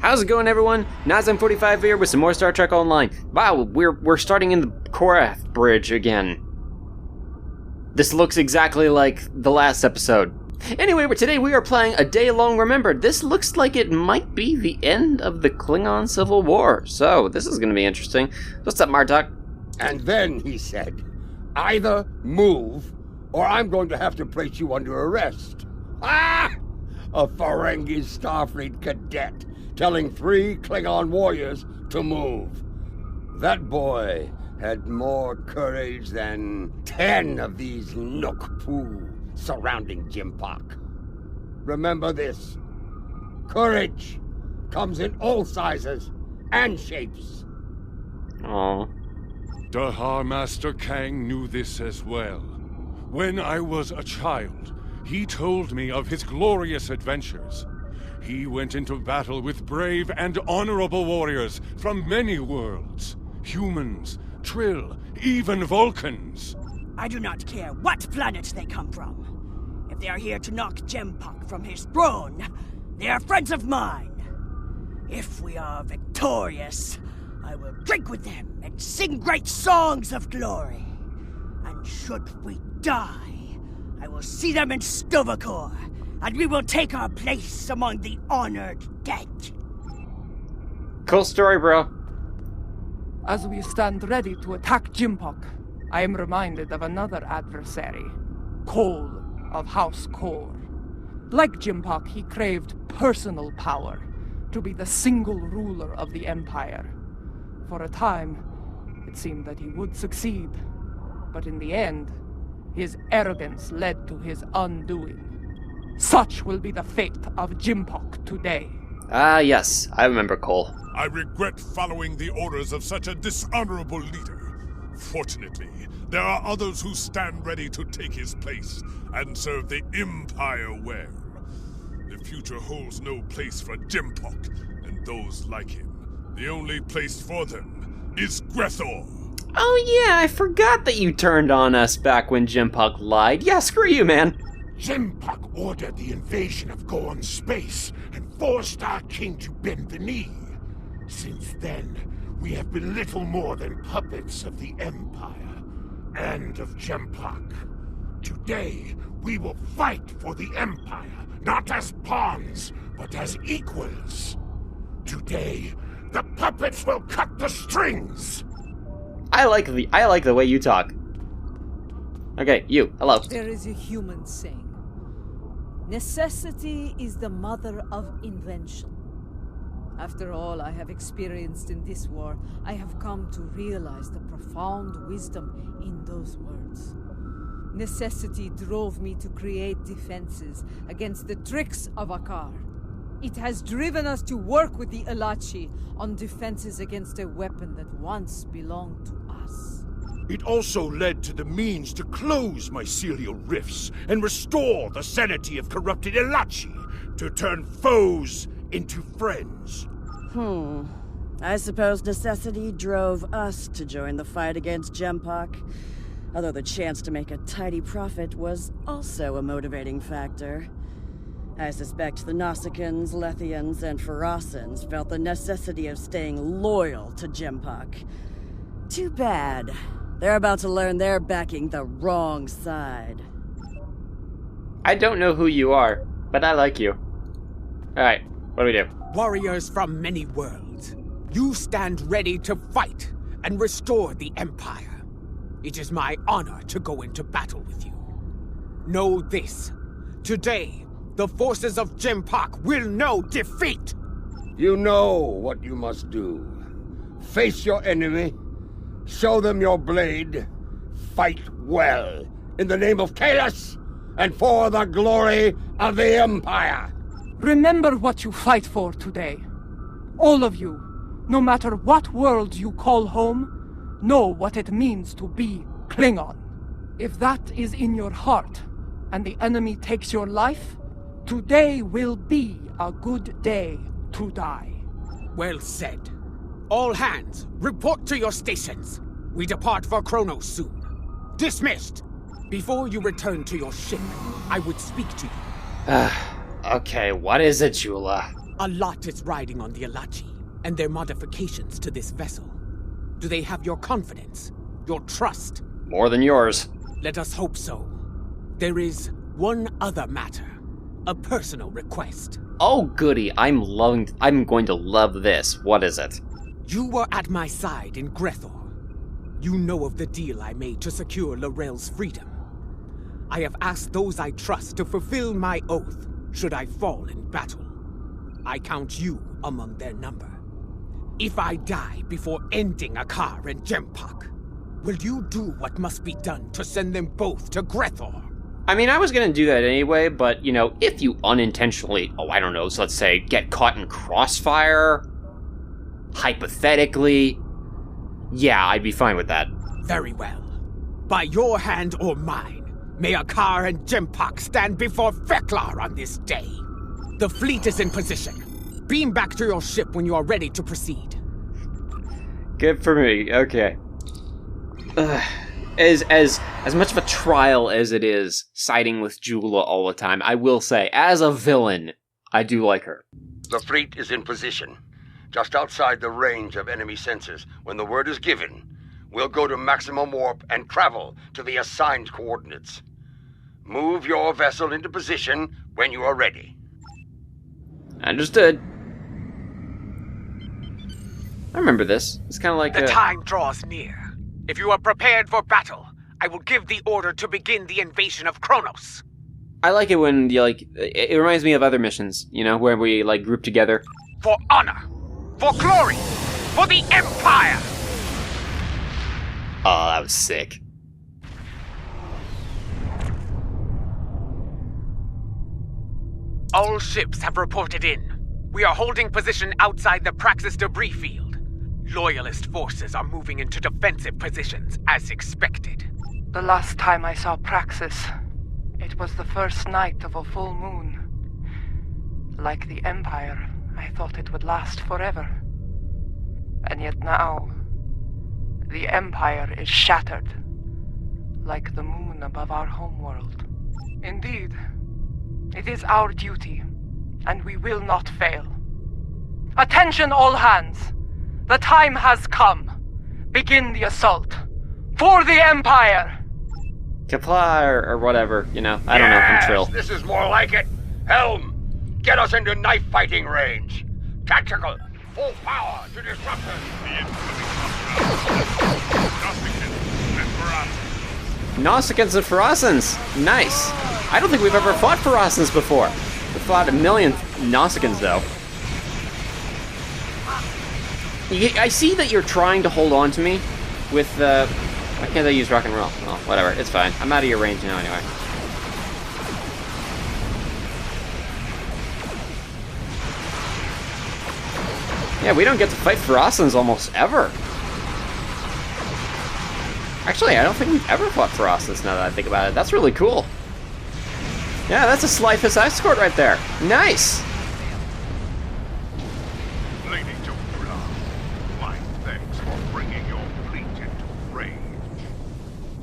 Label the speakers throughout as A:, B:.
A: How's it going, everyone? Nyzam45 here with some more Star Trek Online. Wow, we're starting in the Korath Bridge again. This looks exactly like the last episode. Anyway, today we are playing A Day Long Remembered. This looks like it might be the end of the Klingon Civil War, so this is going to be interesting. What's up, Martok?
B: And then he said, either move, or I'm going to have to place you under arrest. Ah! A Ferengi Starfleet cadet telling 3 Klingon warriors to move. That boy had more courage than 10 of these Nook-Poo surrounding Jimpak. Remember this. Courage comes in all sizes and shapes.
A: Aww.
C: Dahar Master Kang knew this as well. When I was a child, he told me of his glorious adventures. He went into battle with brave and honorable warriors from many worlds. Humans, Trill, even Vulcans.
D: I do not care what planet they come from. If they are here to knock Jempak from his throne, they are friends of mine. If we are victorious, I will drink with them and sing great songs of glory. And should we die, I will see them in Stovacor, and we will take our place among the honored dead.
A: Cool story, bro.
E: As we stand ready to attack Jimpak, I am reminded of another adversary, Cole of House Kor. Like Jimpak, he craved personal power, to be the single ruler of the Empire. For a time, it seemed that he would succeed, but in the end, his arrogance led to his undoing. Such will be the fate of Jimpak today.
A: Ah, yes, I remember Cole.
F: I regret following the orders of such a dishonorable leader. Fortunately, there are others who stand ready to take his place and serve the Empire well. The future holds no place for Jimpak and those like him. The only place for them is Grethor.
A: Oh yeah, I forgot that you turned on us back when Jimpak lied. Yeah, screw you, man.
G: Jimpak ordered the invasion of Gorn space and forced our king to bend the knee. Since then, we have been little more than puppets of the Empire and of Jimpak. Today, we will fight for the Empire, not as pawns, but as equals. Today, the puppets will cut the strings.
A: I like the way you talk. Okay, you. Hello.
H: There is a human saying, necessity is the mother of invention. After all I have experienced in this war, I have come to realize the profound wisdom in those words. Necessity drove me to create defenses against the tricks of Akar. It has driven us to work with the Elachi on defenses against a weapon that once belonged to us.
G: It also led to the means to close mycelial rifts and restore the sanity of corrupted Elachi, to turn foes into friends.
I: I suppose necessity drove us to join the fight against Jempak, although the chance to make a tidy profit was also a motivating factor. I suspect the Nausicaans, Lethians, and Ferasans felt the necessity of staying loyal to Jempak. Too bad. They're about to learn they're backing the wrong side.
A: I don't know who you are, but I like you. Alright, what do we do?
J: Warriors from many worlds, you stand ready to fight and restore the Empire. It is my honor to go into battle with you. Know this. Today, the forces of Jimpak will know defeat!
B: You know what you must do. Face your enemy, show them your blade, fight well, in the name of Kahless, and for the glory of the Empire!
E: Remember what you fight for today. All of you, no matter what world you call home, know what it means to be Klingon. If that is in your heart, and the enemy takes your life, today will be a good day to die.
J: Well said. All hands, report to your stations. We depart for Kronos soon. Dismissed. Before you return to your ship, I would speak to you.
A: Okay, what is it, Jula?
J: A lot is riding on the Alachi and their modifications to this vessel. Do they have your confidence? Your trust?
A: More than yours.
J: Let us hope so. There is one other matter. A personal request.
A: Oh, goody. I'm going to love this. What is it?
J: You were at my side in Grethor. You know of the deal I made to secure Lorel's freedom. I have asked those I trust to fulfill my oath should I fall in battle. I count you among their number. If I die before ending Akar and Jempak, will you do what must be done to send them both to Grethor?
A: I mean, I was going to do that anyway, but, you know, if you unintentionally, I don't know, so let's say, get caught in crossfire, hypothetically, yeah, I'd be fine with that.
J: Very well. By your hand or mine, may Akar and Jempak stand before Feklar on this day. The fleet is in position. Beam back to your ship when you are ready to proceed.
A: Good for me, okay. As much of a trial as it is siding with Jula all the time, I will say, as a villain, I do like her.
B: The fleet is in position, just outside the range of enemy sensors. When the word is given, we'll go to maximum warp and travel to the assigned coordinates. Move your vessel into position when you are ready.
A: Understood. I remember this. It's kind of like
J: the time draws near. If you are prepared for battle, I will give the order to begin the invasion of Kronos.
A: I like it when you it reminds me of other missions, you know, where we group together.
J: For honor, for glory, for the Empire.
A: Oh, that was sick.
J: All ships have reported in. We are holding position outside the Praxis debris field. Loyalist forces are moving into defensive positions, as expected.
E: The last time I saw Praxis, it was the first night of a full moon. Like the Empire, I thought it would last forever. And yet now, the Empire is shattered, like the moon above our homeworld. Indeed, it is our duty, and we will not fail. Attention all hands! The time has come. Begin the assault. For the Empire!
A: Comply or whatever, you know. I don't know, I'm Trill.
B: This is more like it. Helm, get us into knife fighting range. Tactical, full power to disrupt us.
A: Nausicaans and Pharasans. Nice. I don't think we've ever fought Pharasans before. We've fought a million Nausicaans, though. I see that you're trying to hold on to me with, why can't I use rock and roll? Oh, whatever, it's fine. I'm out of your range now anyway. Yeah, we don't get to fight Pharasans almost ever. Actually, I don't think we've ever fought Pharasans now that I think about it. That's really cool. Yeah, that's a Slyphus escort right there. Nice!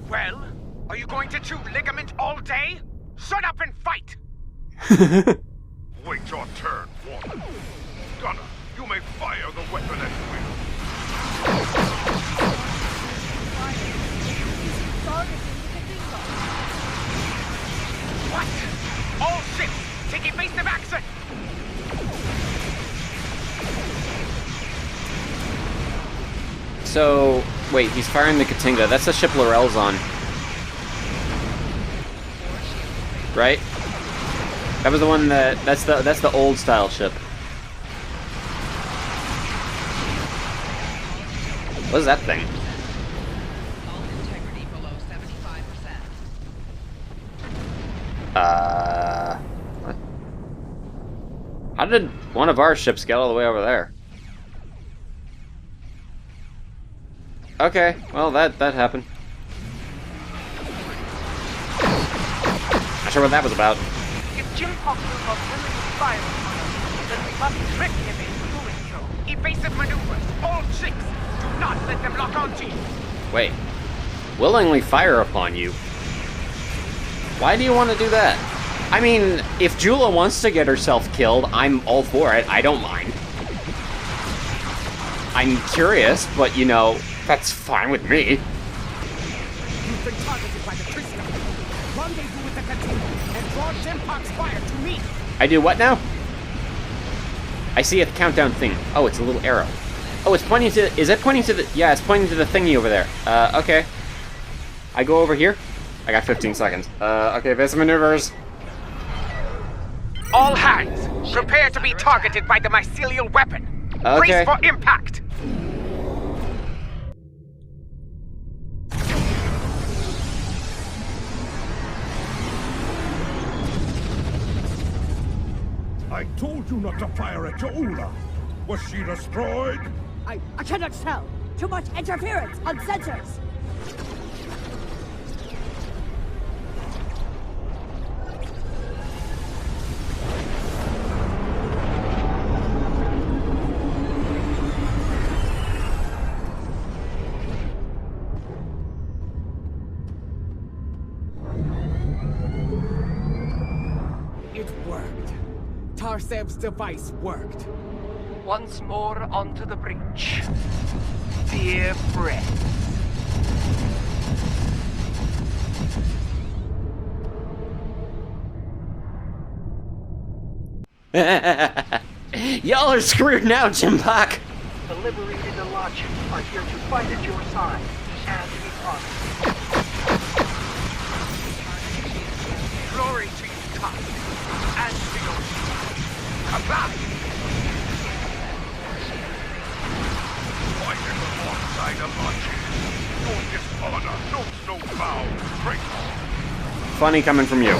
J: Well, are you going to chew ligament all day? Shut up and fight!
F: Wait your turn, Warden. Gunner, you may fire the weapon at will.
J: What? All ships, take evasive action!
A: So, wait, he's firing the Katinga. That's the ship Lorel's on. Right? That was the one that's the old style ship. What is that thing? What? How did one of our ships get all the way over there? Okay, well that happened. Not sure what that was about.
E: If Jempak will not willingly fire upon us, then we must trick him into doing so.
J: Evasive maneuvers, all ships! Do not let them lock onto you!
A: Wait. Willingly fire upon you? Why do you want to do that? I mean, if Jula wants to get herself killed, I'm all for it. I don't mind. I'm curious, but you know, that's fine with me.
J: You've been targeted by the prisoner. Rendezvous with the canteen and draw Jempok's fire to me.
A: I do what now? I see a countdown thing. Oh, it's a little arrow. Oh, it's pointing to... Is it pointing to the... Yeah, it's pointing to the thingy over there. Okay. I go over here. I got 15 seconds. Okay, basic maneuvers.
J: All hands, prepare to be targeted by the mycelial weapon.
A: Okay.
J: Brace for impact.
F: I told you not to fire at Jaula. Was she destroyed?
D: I cannot tell. Too much interference on sensors.
J: It worked. Tarsev's device worked.
E: Once more onto the breach.
J: Dear friend.
A: Y'all are screwed now, Jempok.
K: The liberated Alachi are here to fight at your side, and be honest.
J: Glory to you, Top, and to your Kabam!
F: Fighting alongside Alachi. Your dishonor knows no bounds, traitor.
A: Funny coming from you.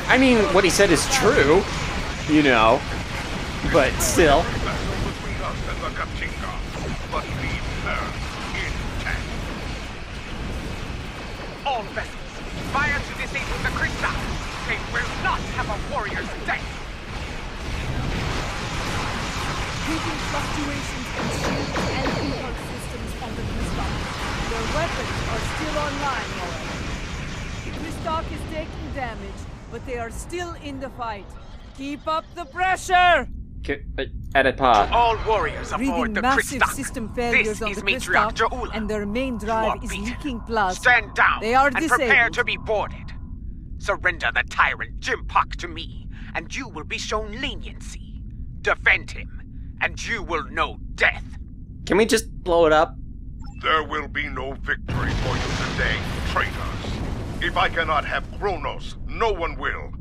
A: I mean, what he said is true, you know, but still.
F: Battle between us and the Katinga, but leave her intact.
J: All vessels, fire to disable the crystal. They will not have a warrior's death.
H: Keeping fluctuations in shields and impulse systems on the Christock. Their weapons are still online, however. The Christock is taking damage, but they are still in the fight. Keep up the pressure!
A: Adet'pa.
J: All warriors aboard
H: Breathing
J: the
H: massive
J: Christock.
H: system failures
J: This
H: on
J: is
H: the
J: Matriarch
H: Christock,
J: Jaula.
H: and their main
J: You
H: drive
J: are
H: is
J: beaten.
H: leaking plasma.
J: Stand down
H: They are
J: and prepare
H: disabled.
J: to be boarded. Surrender the tyrant Jempok to me, and you will be shown leniency. Defend him, and you will know death.
A: Can we just blow it up?
F: There will be no victory for you today, traitors. If I cannot have Kronos, no one will.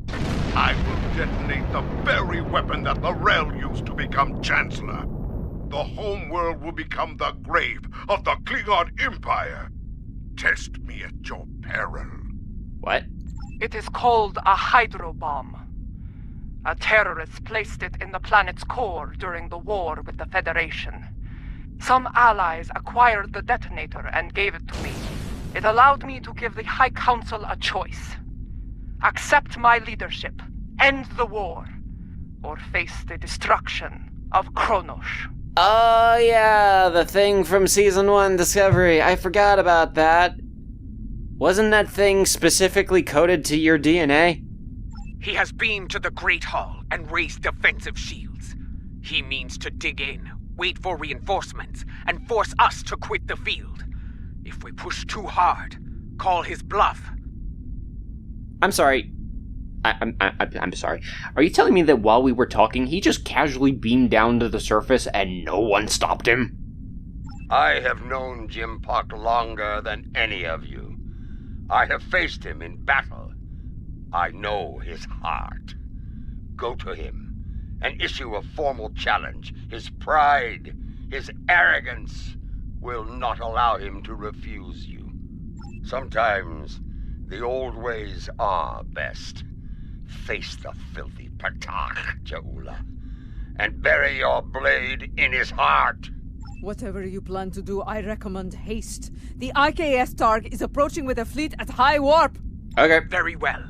F: I will detonate the very weapon that L'Rell used to become Chancellor. The homeworld will become the grave of the Klingon Empire. Test me at your peril.
A: What?
E: It is called a hydrobomb. A terrorist placed it in the planet's core during the war with the Federation. Some allies acquired the detonator and gave it to me. It allowed me to give the High Council a choice. Accept my leadership, end the war, or face the destruction of Kronos.
A: Oh yeah, the thing from Season 1 Discovery. I forgot about that. Wasn't that thing specifically coded to your DNA?
J: He has beamed to the Great Hall and raised defensive shields. He means to dig in, wait for reinforcements, and force us to quit the field. If we push too hard, call his bluff.
A: I'm sorry. I'm sorry. Are you telling me that while we were talking, he just casually beamed down to the surface and no one stopped him?
B: I have known Jempok longer than any of you. I have faced him in battle. I know his heart. Go to him and issue a formal challenge. His pride, his arrogance will not allow him to refuse you. Sometimes the old ways are best. Face the filthy Patak, Jaula, and bury your blade in his heart.
H: Whatever you plan to do, I recommend haste. The IKS Targ is approaching with a fleet at high warp.
A: Okay.
J: Very well.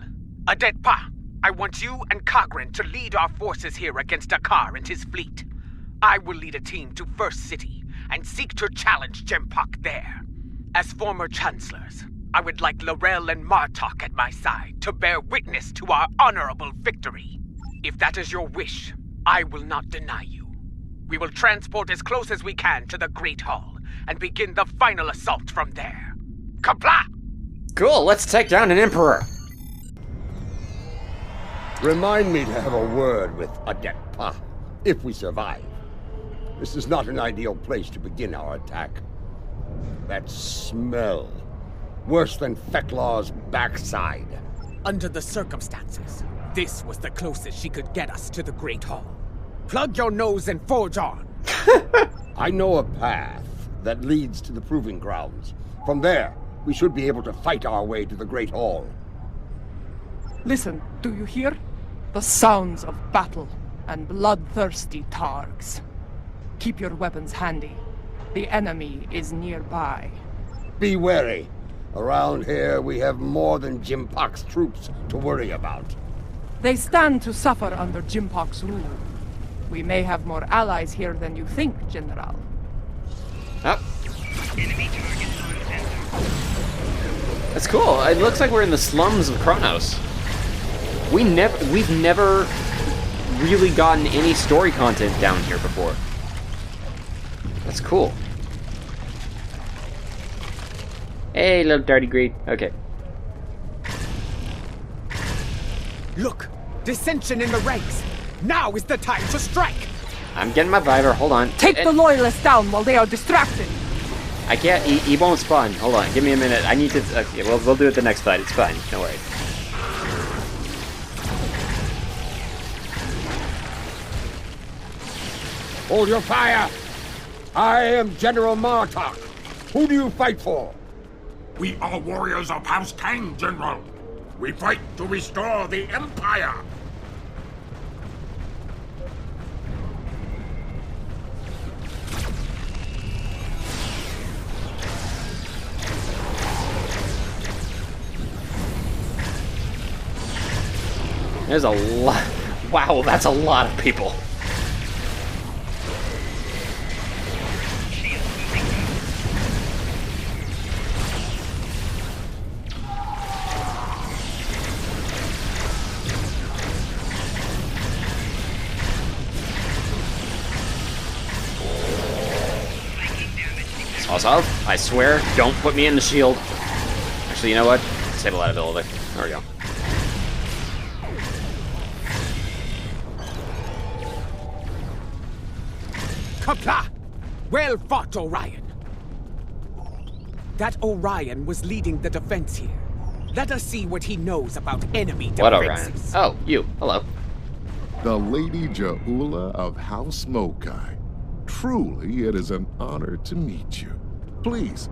J: Adet'pa, I want you and Kagran to lead our forces here against Akar and his fleet. I will lead a team to First City and seek to challenge Jempok there. As former chancellors, I would like Laurel and Martok at my side to bear witness to our honorable victory. If that is your wish, I will not deny you. We will transport as close as we can to the Great Hall and begin the final assault from there. Kapla!
A: Cool, let's take down an Emperor!
B: Remind me to have a word with adet'pa, if we survive. This is not an ideal place to begin our attack. That smell. Worse than Feklaw's backside.
J: Under the circumstances, this was the closest she could get us to the Great Hall. Plug your nose and forge on.
B: I know a path that leads to the Proving Grounds. From there, we should be able to fight our way to the Great Hall.
E: Listen, do you hear? The sounds of battle and bloodthirsty targs. Keep your weapons handy. The enemy is nearby.
B: Be wary. Around here, we have more than Jimpok's troops to worry about.
E: They stand to suffer under Jimpok's rule. We may have more allies here than you think, General.
A: Oh. That's cool. It looks like we're in the slums of Kronos. We've never really gotten any story content down here before. That's cool. Hey, little tardigrade. Okay.
J: Look! Dissension in the ranks! Now is the time to strike!
A: I'm getting my Viver. Hold on.
E: Take the loyalists down while they are distracted!
A: I can't. He won't spawn. Hold on. Give me a minute. I need to. Okay, we'll do it the next fight. It's fine. No worries.
B: Hold your fire! I am General Martok. Who do you fight for?
G: We are warriors of House Kang, General. We fight to restore the Empire.
A: There's a lot. Wow, that's a lot of people. Also, I swear, don't put me in the shield. Actually, you know what? Disable that ability. There we go.
J: Kapla! Well fought, Orion. That Orion was leading the defense here. Let us see what he knows about enemy defenses.
A: What Orion? Oh, you. Hello.
L: The Lady Ja'ula of House Mokai. Truly, it is an honor to meet you. Please,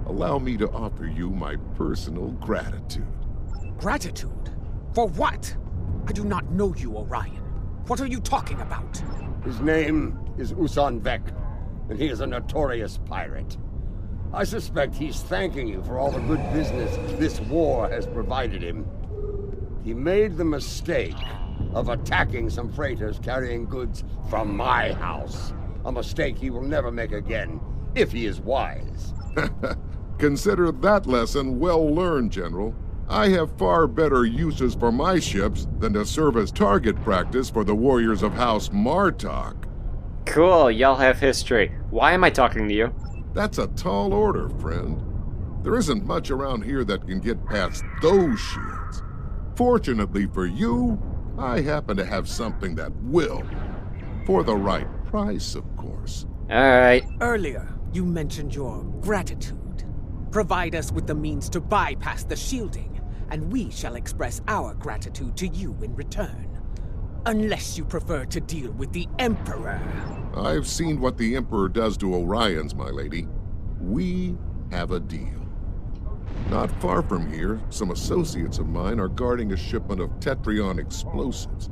L: allow me to offer you my personal gratitude.
J: Gratitude? For what? I do not know you, Orion. What are you talking about?
B: His name is Usan Vek, and he is a notorious pirate. I suspect he's thanking you for all the good business this war has provided him. He made the mistake of attacking some freighters carrying goods from my house. A mistake he will never make again, if he is wise.
L: Consider that lesson well learned, General. I have far better uses for my ships than to serve as target practice for the warriors of House Martok.
A: Cool, y'all have history. Why am I talking to you?
L: That's a tall order, friend. There isn't much around here that can get past those shields. Fortunately for you, I happen to have something that will. For the right price, of course.
A: Alright.
J: Earlier, you mentioned your gratitude. Provide us with the means to bypass the shielding, and we shall express our gratitude to you in return. Unless you prefer to deal with the Emperor.
L: I've seen what the Emperor does to Orions, my lady. We have a deal. Not far from here, some associates of mine are guarding a shipment of Tetrion explosives.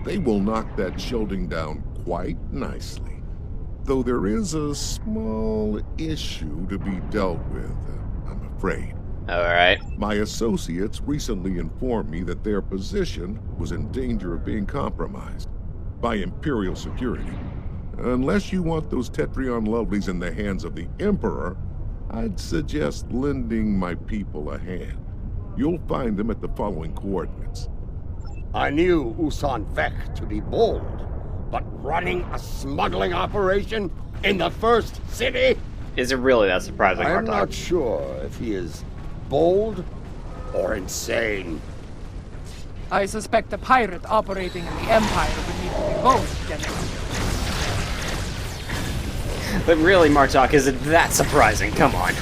L: They will knock that shielding down quite nicely. Though there is a small issue to be dealt with, I'm afraid.
A: Alright.
L: My associates recently informed me that their position was in danger of being compromised by Imperial security. Unless you want those Tetrion lovelies in the hands of the Emperor, I'd suggest lending my people a hand. You'll find them at the following coordinates.
B: I knew Nyzam45 to be bold, but running a smuggling operation in the first city?
A: Is it really that surprising,
B: I'm
A: Bartok?
B: not sure if he is bold or insane.
E: I suspect a pirate operating in the Empire would need to be both, General.
A: But really, Martok, is it that surprising? Come on.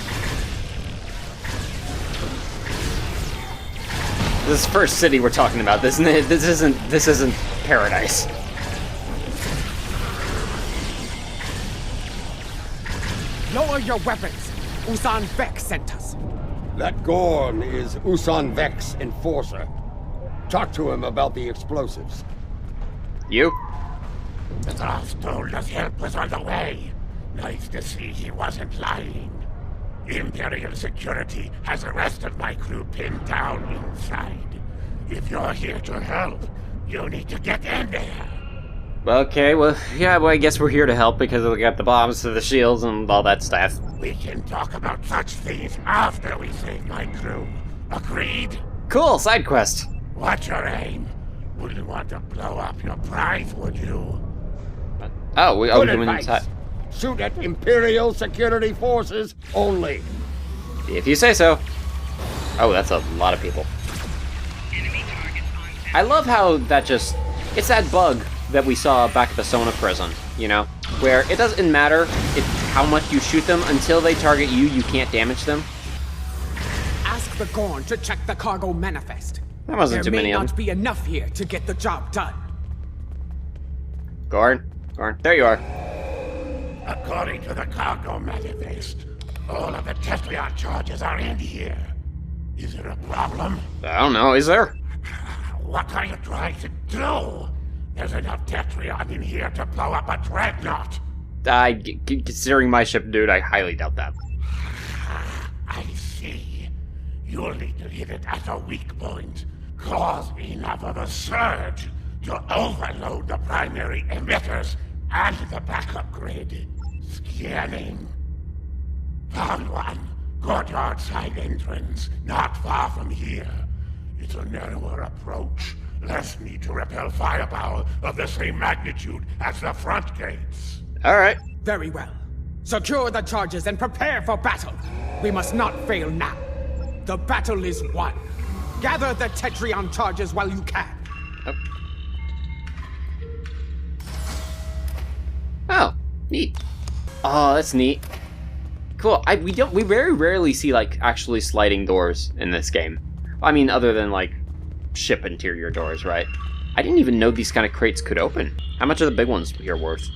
A: This is first city we're talking about. This isn't paradise.
J: Lower your weapons. Nyzam45 sent us.
B: That Gorn is Nyzam45's enforcer. Talk to him about the explosives.
A: You?
G: The Goth told us help was on the way. Nice to see he wasn't lying. Imperial security has the rest of my crew pinned down inside. If you're here to help, you need to get in there.
A: Okay, well, yeah, well, I guess we're here to help because we got the bombs to the shields and all that stuff.
G: We can talk about such things after we save my crew. Agreed?
A: Cool, side quest.
G: What's your aim? Wouldn't want to blow up your prize, would you?
A: Oh, we
B: Good
A: doing
B: advice.
A: inside.
B: Shoot at Imperial security forces only.
A: If you say so. Oh, that's a lot of people. I love how that just... It's that bug that we saw back at the Sona prison, you know? Where it doesn't matter how much you shoot them, until they target you, you can't damage them.
J: Ask the Gorn to check the cargo manifest.
A: That wasn't too
J: There
A: many
J: may
A: of
J: not
A: them.
J: be enough here to get the job done.
A: Gorn, there you are.
G: According to the cargo manifest, all of the Tetrion charges are in here. Is there a problem?
A: I don't know, is there?
G: What are you trying to do? There's enough Tetrion in here to blow up a dreadnought.
A: Considering my ship, dude, I highly doubt that.
G: I see. You'll need to hit it at a weak point. Cause enough of a surge to overload the primary emitters and the backup grid. Scanning. Found one. Courtyard side entrance, not far from here. It's a narrower approach. Less need to repel firepower of the same magnitude as the front gates.
A: Alright.
J: Very well. Secure the charges and prepare for battle. We must not fail now. The battle is won. Gather the Tetrion charges while you can.
A: Oh, neat. Oh, that's neat. Cool. We very rarely see like actually sliding doors in this game. I mean, other than like ship interior doors, right? I didn't even know these kind of crates could open. How much are the big ones here worth?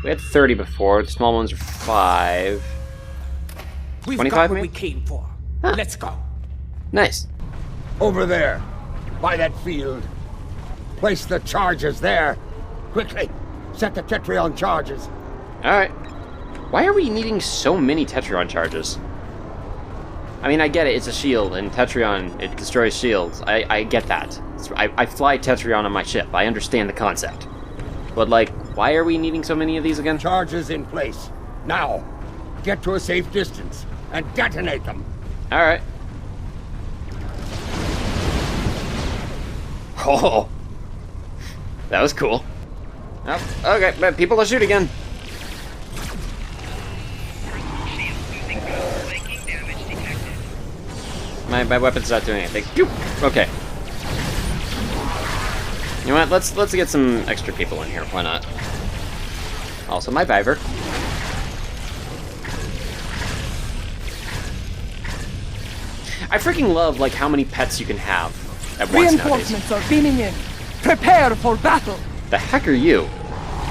A: We had 30 before. The small ones are 5.
J: We've
A: 25
J: got what
A: maybe?
J: we came for.
A: Huh.
J: Let's go.
A: Nice.
B: Over there, by that field. Place the charges there. Quickly, set the Tetrion charges.
A: Alright. Why are we needing so many Tetrion charges? I mean, I get it, it's a shield, and Tetrion, it destroys shields. I get that. I fly Tetrion on my ship. I understand the concept. But, like, why are we needing so many of these again?
B: Charges in place. Now, get to a safe distance and detonate them.
A: Alright. Oh! That was cool. Oh, okay, but people are shooting again. My weapon's not doing anything. Pew! Okay. You know what? Let's get some extra people in here. Why not? Also, my Viver. I freaking love like how many pets you can have at once nowadays.
E: Reinforcements are beaming in. Prepare for battle.
A: The heck are you?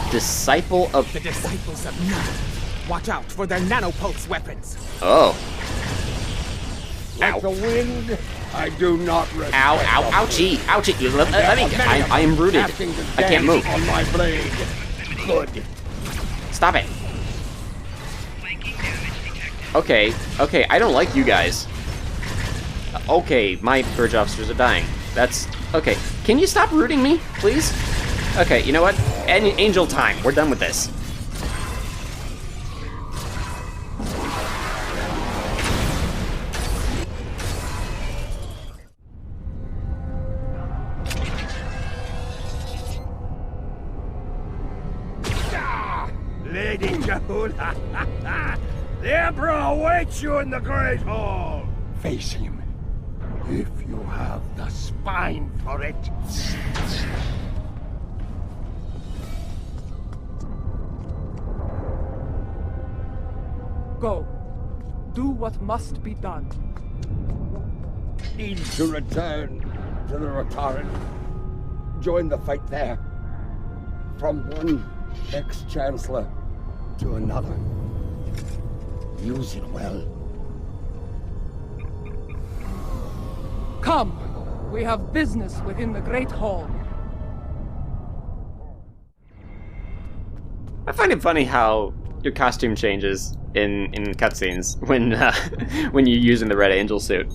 A: Disciple of...
J: The disciples of Nano. Watch out for their nanopulse weapons.
A: Oh.
B: Like the wind, I do not respect.
A: Ow, ow, ouchie, ouchie. Let me get... I am rooted. I can't move.
B: On my blade. Good.
A: Stop it. Okay, okay, I don't like you guys. Okay, my bridge officers are dying. That's... Okay, can you stop rooting me, please? Okay, you know what? Angel time. We're done with this.
B: Lady Jahula, the Emperor awaits you in the Great Hall. Face him, if you have the spine for it.
E: Go. Do what must be done.
B: Need to return to the Rotaran. Join the fight there. From one ex-chancellor to another. Use it well.
E: Come! We have business within the Great Hall.
A: I find it funny how your costume changes in cutscenes when you're using the Red Angel suit.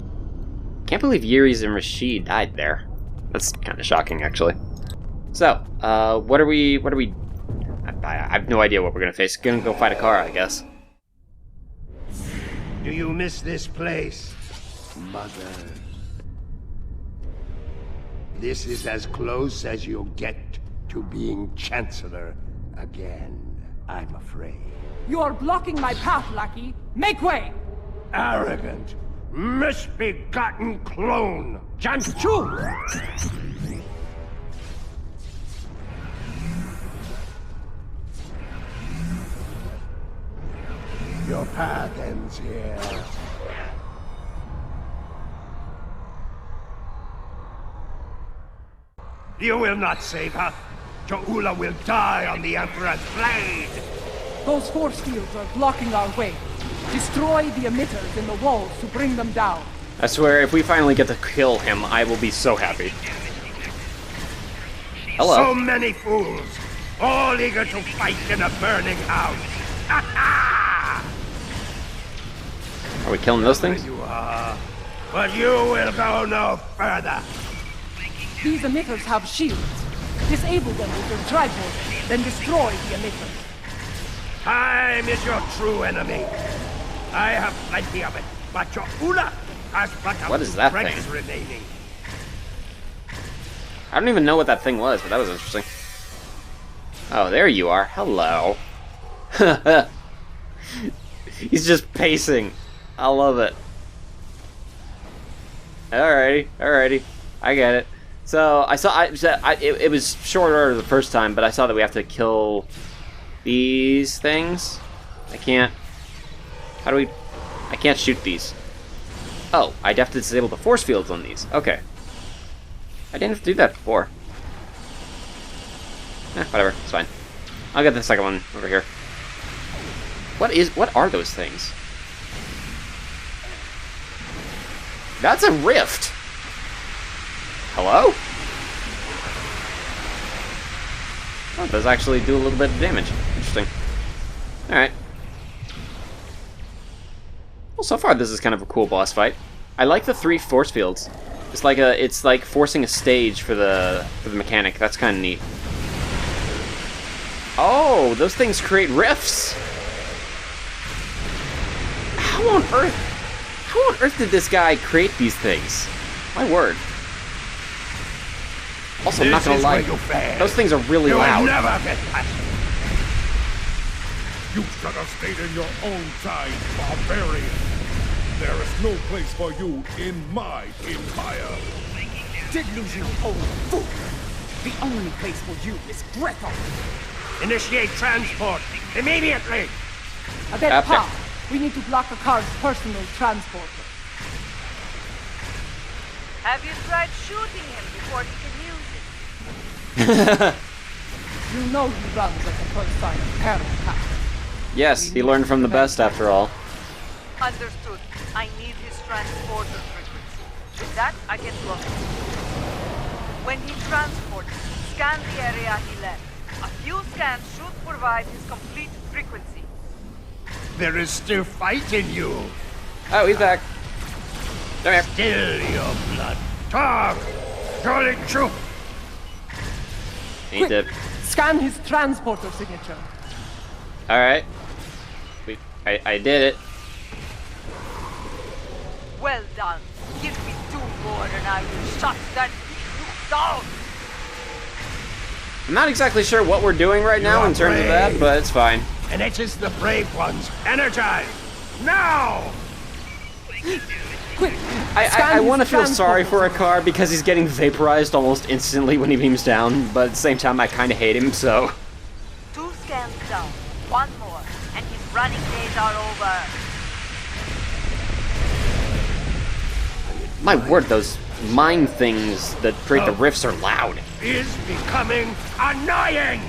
A: Can't believe Yuri's and Rashid died there. That's kind of shocking, actually. So, what are we... I have no idea what we're gonna face. Gonna go fight a car, I guess.
B: Do you miss this place, Mother? This is as close as you'll get to being Chancellor again, I'm afraid.
E: You are blocking my path, lackey. Make way!
B: Arrogant, misbegotten clone! Janchu! Your path ends here. You will not save her. Jahula will die on the Emperor's blade.
E: Those force fields are blocking our way. Destroy the emitters in the walls to bring them down.
A: I swear, if we finally get to kill him, I will be so happy. Hello.
B: So many fools, all eager to fight in a burning house. Ha ha!
A: Are we killing those things?
B: You are, but you will go no further.
E: These emitters have shields. Disable them with your tripod, then destroy the emitters.
B: Time is your true enemy. I have plenty of it, but Jahula has but a
A: What is that
B: friends
A: thing?
B: remaining.
A: I don't even know what that thing was, but that was interesting. Oh, there you are. Hello. He's just pacing. I love it. Alrighty. I get it. So, it was short order the first time, but I saw that we have to kill these things. I can't shoot these. Oh, I'd have to disable the force fields on these. Okay. I didn't have to do that before. Whatever, it's fine. I'll get the second one over here. What are those things? That's a rift! Hello? Oh, it does actually do a little bit of damage. Interesting. Alright. Well, so far this is kind of a cool boss fight. I like the 3 force fields. It's like forcing a stage for the mechanic. That's kind of neat. Oh, those things create rifts. How on earth did this guy create these things? My word. Also, I'm not gonna lie, those things are really loud.
B: Never get past.
F: You should have stayed in your own time, barbarian. There is no place for you in my empire.
J: Delusional old fool! The only place for you is Greco!
B: Initiate transport immediately.
E: Adet'pa, we need to block the car's personal transporter.
M: Have you tried shooting him before he can use it?
E: You know he runs at the first sign of peril, Captain.
A: Yes, he learned from the best after all.
M: Understood. I need his transporter frequency. With that, I can block it. When he transports, scan the area he left. A few scans should provide his complete frequency.
B: There is still fight in you.
A: Oh, he's back. Come here.
B: Still your blood. Talk! Jolly troop!
A: He did.
E: Scan his transporter signature.
A: Alright. I did it.
M: Well done. Give me 2 more and I will shut that down.
A: I'm not exactly sure what we're doing right now in terms of that, but it's fine.
B: and it is the brave ones. Energize! Now!
E: Quick!
A: I want to feel sorry for a car because he's getting vaporized almost instantly when he beams down, but at the same time I kind of hate him, so...
M: 2 scans down. 1 more, and his running days are over.
A: My word, those mine things that create the rifts are loud.
B: Is becoming annoying!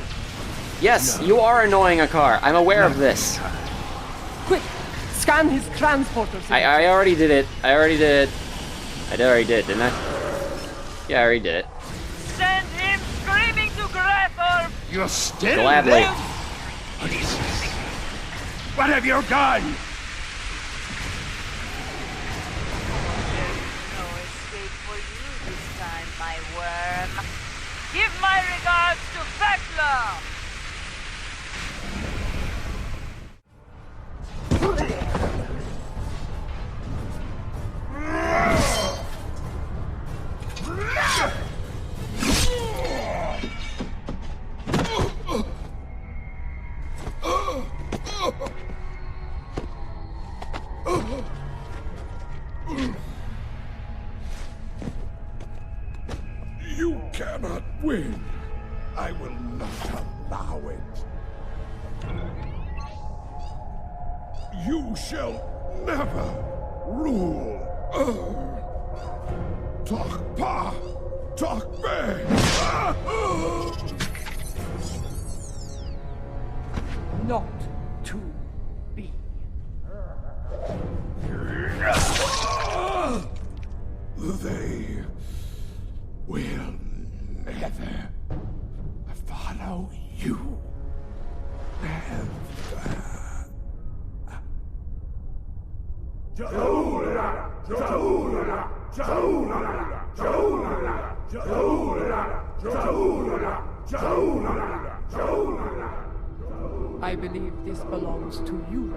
A: Yes, you are annoying a car. I'm aware of this.
E: Quick! Scan his transporter.
A: I already did it. I already did. I already did, didn't I? Yeah, I already did it.
M: Send him screaming to Grethor!
B: You're still
A: Gladly.
B: there? What have you done?
M: No escape for you this time, my worm. Give my regards to Vekla!
G: You cannot win. I will not allow it. You shall never rule. Adet'pa! Adet'pa!
E: Not to be.
G: They will never follow you.
E: I believe this belongs to you.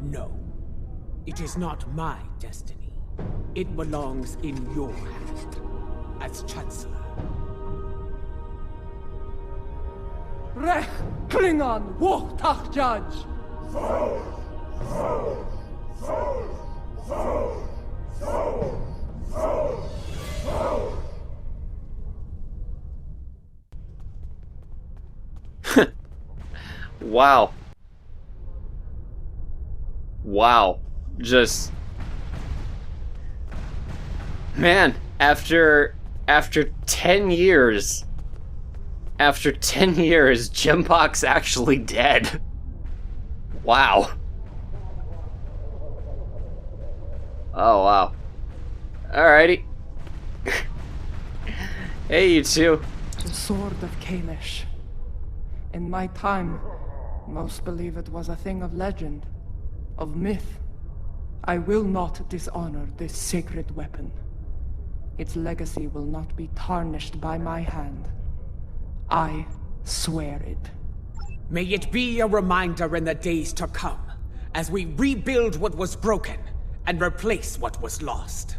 J: No. It is not my destiny. It belongs in your hand, as Chancellor.
E: Rech Klingon Wochtach Judge!
A: Wow. Wow. Just... Man, after 10 years... After 10 years, Jempok's actually dead. Wow. Oh, wow. Alrighty. Hey, you two.
E: The sword of Kalish. In my time, most believe it was a thing of legend, of myth. I will not dishonor this sacred weapon. Its legacy will not be tarnished by my hand. I swear it.
J: May it be a reminder in the days to come, as we rebuild what was broken and replace what was lost.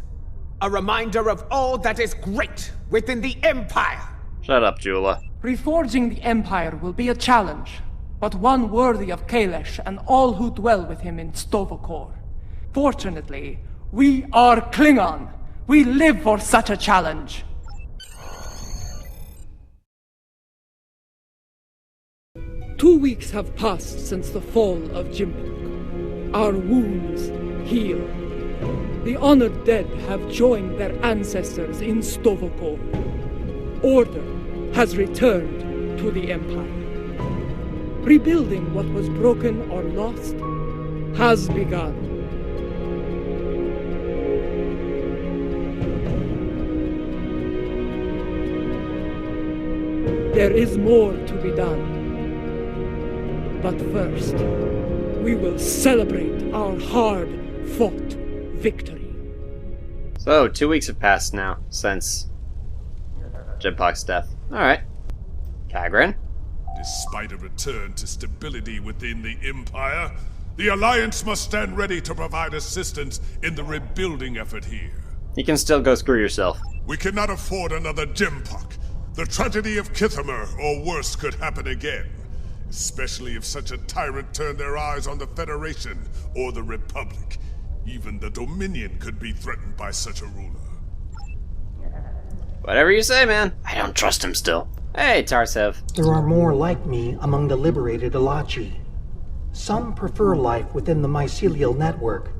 J: A reminder of all that is great within the Empire!
A: Shut up, Jula.
E: Reforging the Empire will be a challenge, but one worthy of Kalish and all who dwell with him in Stovokor. Fortunately, we are Klingon. We live for such a challenge. Two weeks have passed since the fall of Jempok. Our wounds heal. The honored dead have joined their ancestors in Stovokor. Order has returned to the Empire. Rebuilding what was broken or lost has begun. There is more to be done. But first, we will celebrate our hard-fought victory.
A: So, 2 weeks have passed now since Jempok's death. Alright. Kagran?
F: Despite a return to stability within the Empire, the Alliance must stand ready to provide assistance in the rebuilding effort here.
A: You can still go screw yourself.
F: We cannot afford another Gempok. The tragedy of Kithamer or worse could happen again. Especially if such a tyrant turned their eyes on the Federation or the Republic. Even the Dominion could be threatened by such a ruler.
A: Whatever you say, man. I don't trust him still. Hey, Tarsev.
N: There are more like me among the liberated Alachi. Some prefer life within the mycelial network,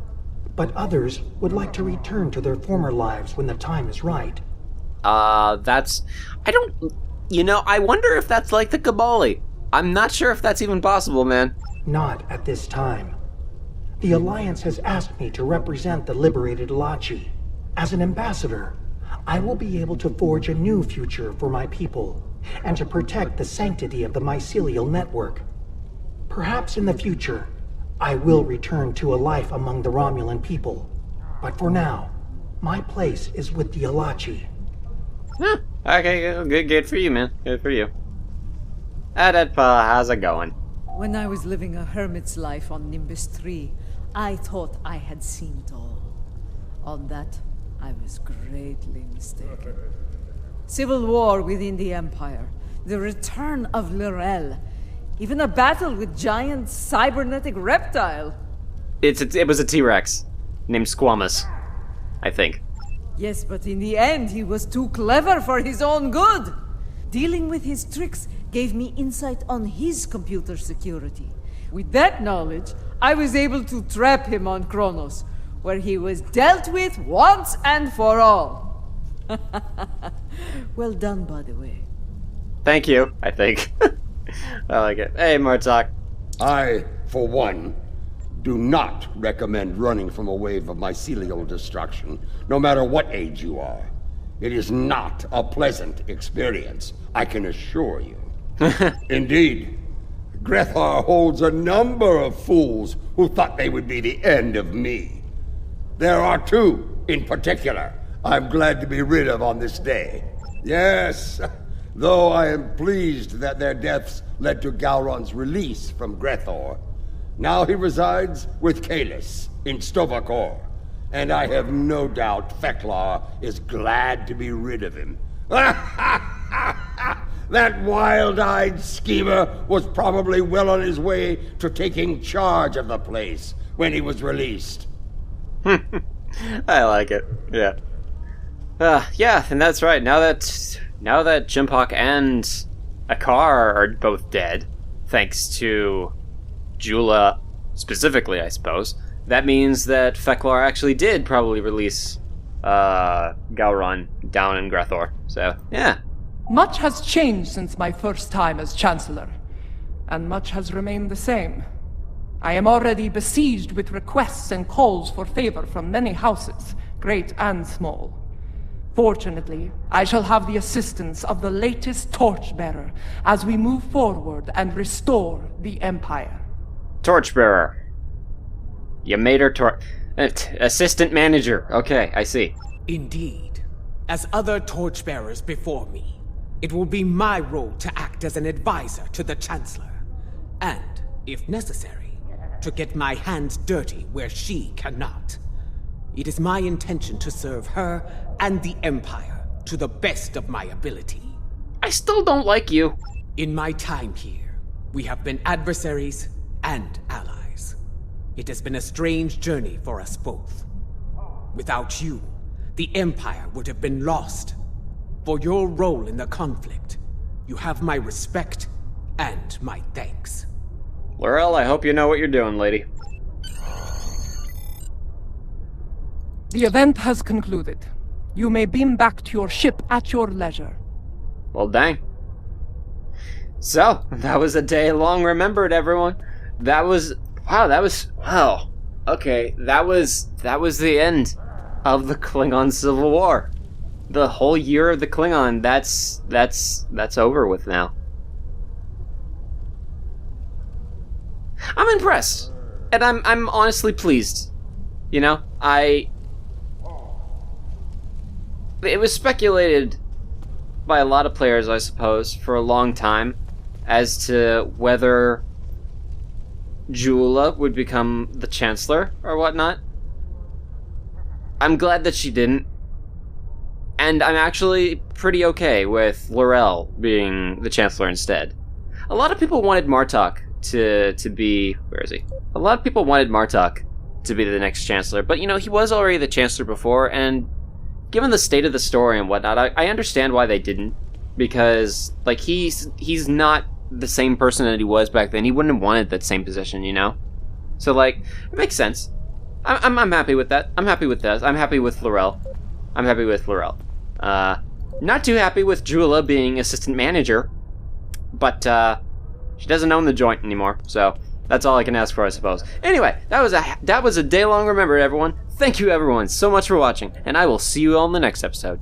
N: but others would like to return to their former lives when the time is right.
A: I wonder if that's like the Kabali. I'm not sure if that's even possible, man.
N: Not at this time. The Alliance has asked me to represent the liberated Alachi. As an ambassador, I will be able to forge a new future for my people, and to protect the sanctity of the mycelial network. Perhaps in the future, I will return to a life among the Romulan people. But for now, my place is with the Alachi.
A: Okay, good for you, man. Good for you. Adet'pa, how's it going?
H: When I was living a hermit's life on Nimbus 3, I thought I had seen it all. On that, I was greatly mistaken. Civil war within the Empire, the return of Lorel, even a battle with giant cybernetic reptile.
A: It was a T-Rex named Squamous, I think.
H: Yes, but in the end, he was too clever for his own good. Dealing with his tricks gave me insight on his computer security. With that knowledge, I was able to trap him on Kronos, where he was dealt with once and for all. Well done, by the way.
A: Thank you, I think. I like it. Hey, Martok.
B: I, for one, do not recommend running from a wave of mycelial destruction, no matter what age you are. It is not a pleasant experience, I can assure you. Indeed, Grethar holds a number of fools who thought they would be the end of me. There are two, in particular, I'm glad to be rid of on this day. Yes, though I am pleased that their deaths led to Gowron's release from Grethor. Now he resides with Kalis in Stovakor, and I have no doubt Feklar is glad to be rid of him. That wild-eyed schemer was probably well on his way to taking charge of the place when he was released.
A: I like it. Yeah. Yeah, and that's right. Now that Gempok and Akar are both dead, thanks to Jula specifically, I suppose, that means that Feklar actually did probably release Gowron down in Grethor. So, yeah.
E: Much has changed since my first time as Chancellor, and much has remained the same. I am already besieged with requests and calls for favor from many houses, great and small. Fortunately, I shall have the assistance of the latest torchbearer as we move forward and restore the Empire.
A: Torchbearer. You made her assistant manager. Okay, I see.
J: Indeed. As other torchbearers before me, it will be my role to act as an advisor to the Chancellor. And, if necessary, to get my hands dirty where she cannot. It is my intention to serve her and the Empire to the best of my ability.
A: I still don't like you.
J: In my time here, we have been adversaries and allies. It has been a strange journey for us both. Without you, the Empire would have been lost. For your role in the conflict, you have my respect and my thanks.
A: Laurel, I hope you know what you're doing, lady.
E: The event has concluded. You may beam back to your ship at your leisure.
A: Well, dang. So, that was a day long remembered, everyone. That was... Wow. Okay, that was the end of the Klingon Civil War. The whole year of the Klingon, that's over with now. I'm impressed. And I'm honestly pleased. You know, it was speculated by a lot of players, I suppose, for a long time as to whether Jula would become the Chancellor or whatnot. I'm glad that she didn't. And I'm actually pretty okay with Laurel being the Chancellor instead. A lot of people wanted Martok to be... Where is he? A lot of people wanted Martok to be the next Chancellor, but you know, he was already the Chancellor before, and given the state of the story and whatnot, I understand why they didn't. Because, like, he's not the same person that he was back then. He wouldn't have wanted that same position, you know? So, like, it makes sense. I'm happy with that. I'm happy with that. I'm happy with Laurel. I'm happy with Laurel. Not too happy with Jula being assistant manager, but she doesn't own the joint anymore, so that's all I can ask for, I suppose. Anyway, that was a day long remembered, everyone. Thank you, everyone, so much for watching, and I will see you all in the next episode.